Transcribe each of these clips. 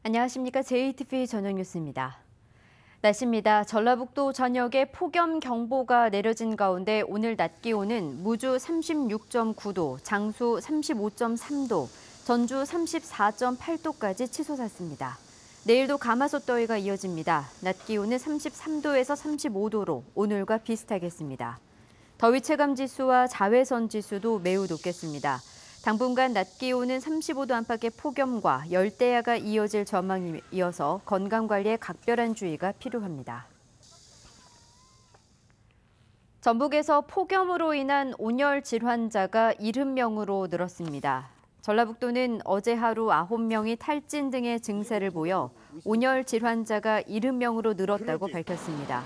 안녕하십니까. JTV 저녁 뉴스입니다. 날씨입니다. 전라북도 전역에 폭염경보가 내려진 가운데 오늘 낮 기온은 무주 36.9도, 장수 35.3도, 전주 34.8도까지 치솟았습니다. 내일도 가마솥 더위가 이어집니다. 낮 기온은 33도에서 35도로 오늘과 비슷하겠습니다. 더위 체감 지수와 자외선 지수도 매우 높겠습니다. 당분간 낮 기온은 35도 안팎의 폭염과 열대야가 이어질 전망이어서 건강관리에 각별한 주의가 필요합니다. 전북에서 폭염으로 인한 온열 질환자가 70명으로 늘었습니다. 전라북도는 어제 하루 9명이 탈진 등의 증세를 보여 온열 질환자가 70명으로 늘었다고 밝혔습니다.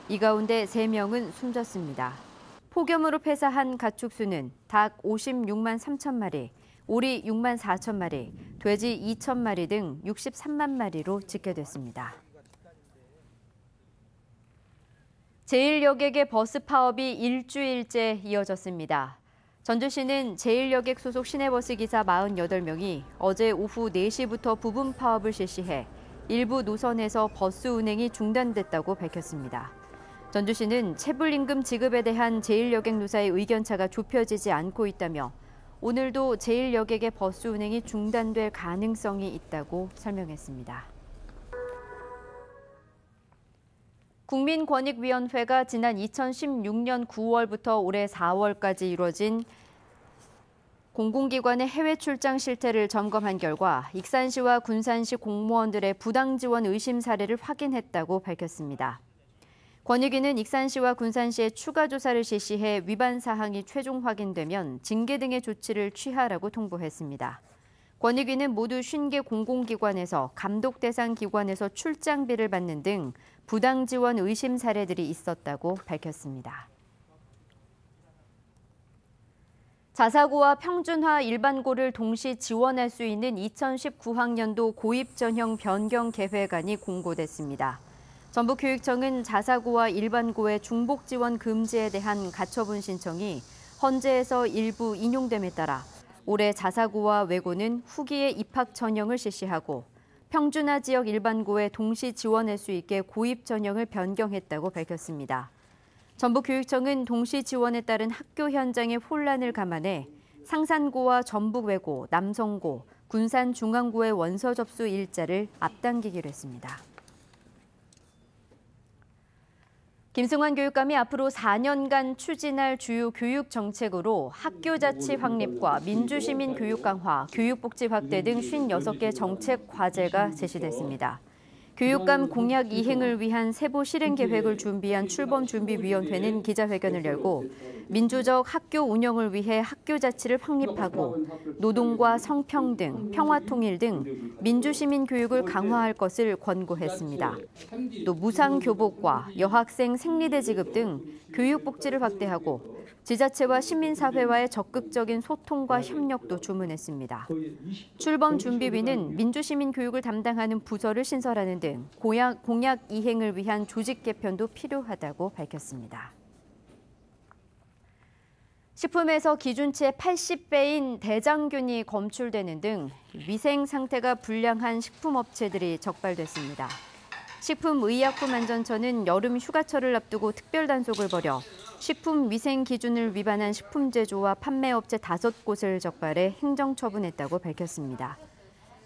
이 가운데 3명은 숨졌습니다. 폭염으로 폐사한 가축수는 닭 56만 3천 마리, 오리 6만 4천 마리, 돼지 2천 마리 등 63만 마리로 집계됐습니다. 제1여객의 버스 파업이 일주일째 이어졌습니다. 전주시는 제1여객 소속 시내버스 기사 48명이 어제 오후 4시부터 부분 파업을 실시해 일부 노선에서 버스 운행이 중단됐다고 밝혔습니다. 전주시는 체불임금 지급에 대한 제1여객 노사의 의견차가 좁혀지지 않고 있다며 오늘도 제1여객의 버스 운행이 중단될 가능성이 있다고 설명했습니다. 국민권익위원회가 지난 2016년 9월부터 올해 4월까지 이뤄진 공공기관의 해외 출장 실태를 점검한 결과 익산시와 군산시 공무원들의 부당 지원 의심 사례를 확인했다고 밝혔습니다. 권익위는 익산시와 군산시에 추가 조사를 실시해 위반 사항이 최종 확인되면 징계 등의 조치를 취하라고 통보했습니다. 권익위는 모두 50개 공공기관에서 감독 대상 기관에서 출장비를 받는 등 부당 지원 의심 사례들이 있었다고 밝혔습니다. 자사고와 평준화 일반고를 동시 지원할 수 있는 2019학년도 고입 전형 변경 계획안이 공고됐습니다. 전북교육청은 자사고와 일반고의 중복 지원 금지에 대한 가처분 신청이 헌재에서 일부 인용됨에 따라 올해 자사고와 외고는 후기에 입학 전형을 실시하고 평준화 지역 일반고에 동시 지원할 수 있게 고입 전형을 변경했다고 밝혔습니다. 전북교육청은 동시 지원에 따른 학교 현장의 혼란을 감안해 상산고와 전북외고, 남성고, 군산중앙고의 원서 접수 일자를 앞당기기로 했습니다. 김승환 교육감이 앞으로 4년간 추진할 주요 교육 정책으로 학교 자치 확립과 민주시민 교육 강화, 교육복지 확대 등 56개 정책 과제가 제시됐습니다. 교육감 공약 이행을 위한 세부 실행 계획을 준비한 출범준비위원회는 기자회견을 열고 민주적 학교 운영을 위해 학교 자치를 확립하고 노동과 성평등, 평화통일 등 민주시민 교육을 강화할 것을 권고했습니다. 또 무상교복과 여학생 생리대 지급 등 교육복지를 확대하고 지자체와 시민사회와의 적극적인 소통과 협력도 주문했습니다. 출범준비위는 민주시민 교육을 담당하는 부서를 신설하는 등 공약 이행을 위한 조직 개편도 필요하다고 밝혔습니다. 식품에서 기준치의 80배인 대장균이 검출되는 등 위생 상태가 불량한 식품업체들이 적발됐습니다. 식품의약품안전처는 여름 휴가철을 앞두고 특별 단속을 벌여 식품 위생 기준을 위반한 식품 제조와 판매업체 5곳을 적발해 행정처분했다고 밝혔습니다.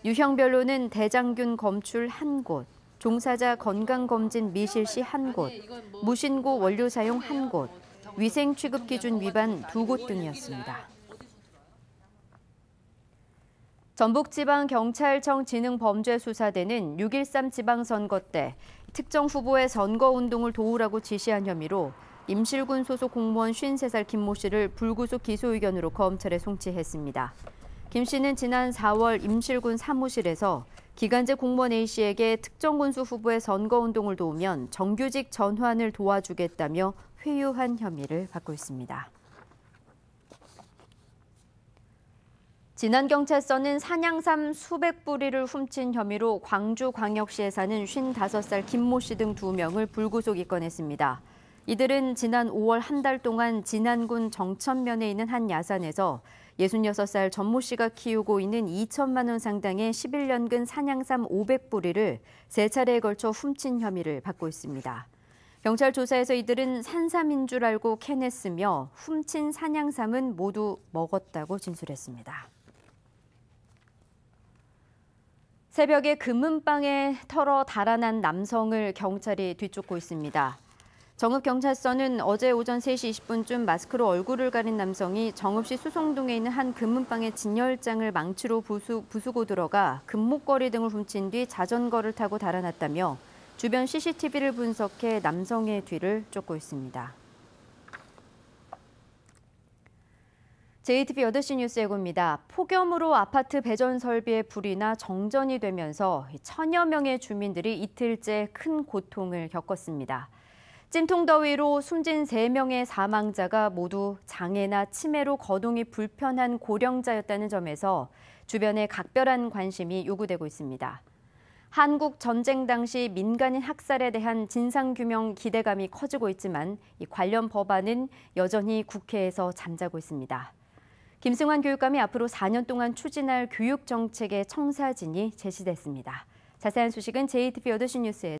유형별로는 대장균 검출 1곳, 종사자 건강검진 미실시 1곳, 무신고 원료 사용 1곳, 위생 취급 기준 위반 2곳 등이었습니다. 전북지방경찰청 지능범죄수사대는 6.13 지방선거 때 특정 후보의 선거운동을 도우라고 지시한 혐의로 임실군 소속 공무원 53살 김모 씨를 불구속 기소 의견으로 검찰에 송치했습니다. 김 씨는 지난 4월 임실군 사무실에서 기간제 공무원 A씨에게 특정 군수 후보의 선거운동을 도우면 정규직 전환을 도와주겠다며 회유한 혐의를 받고 있습니다. 진안경찰서는 산양삼 수백 부리를 훔친 혐의로 광주광역시에 사는 55살 김모 씨 등 2명을 불구속 입건했습니다. 이들은 지난 5월 한 달 동안 진안군 정천면에 있는 한 야산에서 66살 전모 씨가 키우고 있는 2천만 원 상당의 11년근 산양삼 500뿌리를 3차례에 걸쳐 훔친 혐의를 받고 있습니다. 경찰 조사에서 이들은 산삼인 줄 알고 캐냈으며 훔친 산양삼은 모두 먹었다고 진술했습니다. 새벽에 금은방에 털어 달아난 남성을 경찰이 뒤쫓고 있습니다. 정읍경찰서는 어제 오전 3시 20분쯤 마스크로 얼굴을 가린 남성이 정읍시 수성동에 있는 한 금은방의 진열장을 망치로 부수고 들어가 금목걸이 등을 훔친 뒤 자전거를 타고 달아났다며 주변 CCTV를 분석해 남성의 뒤를 쫓고 있습니다. JTB 8시 뉴스 예고입니다. 폭염으로 아파트 배전 설비에 불이 나 정전이 되면서 천여 명의 주민들이 이틀째 큰 고통을 겪었습니다. 찜통더위로 숨진 3명의 사망자가 모두 장애나 치매로 거동이 불편한 고령자였다는 점에서 주변에 각별한 관심이 요구되고 있습니다. 한국 전쟁 당시 민간인 학살에 대한 진상규명 기대감이 커지고 있지만 이 관련 법안은 여전히 국회에서 잠자고 있습니다. 김승환 교육감이 앞으로 4년 동안 추진할 교육정책의 청사진이 제시됐습니다. 자세한 소식은 JTB 8시 뉴스에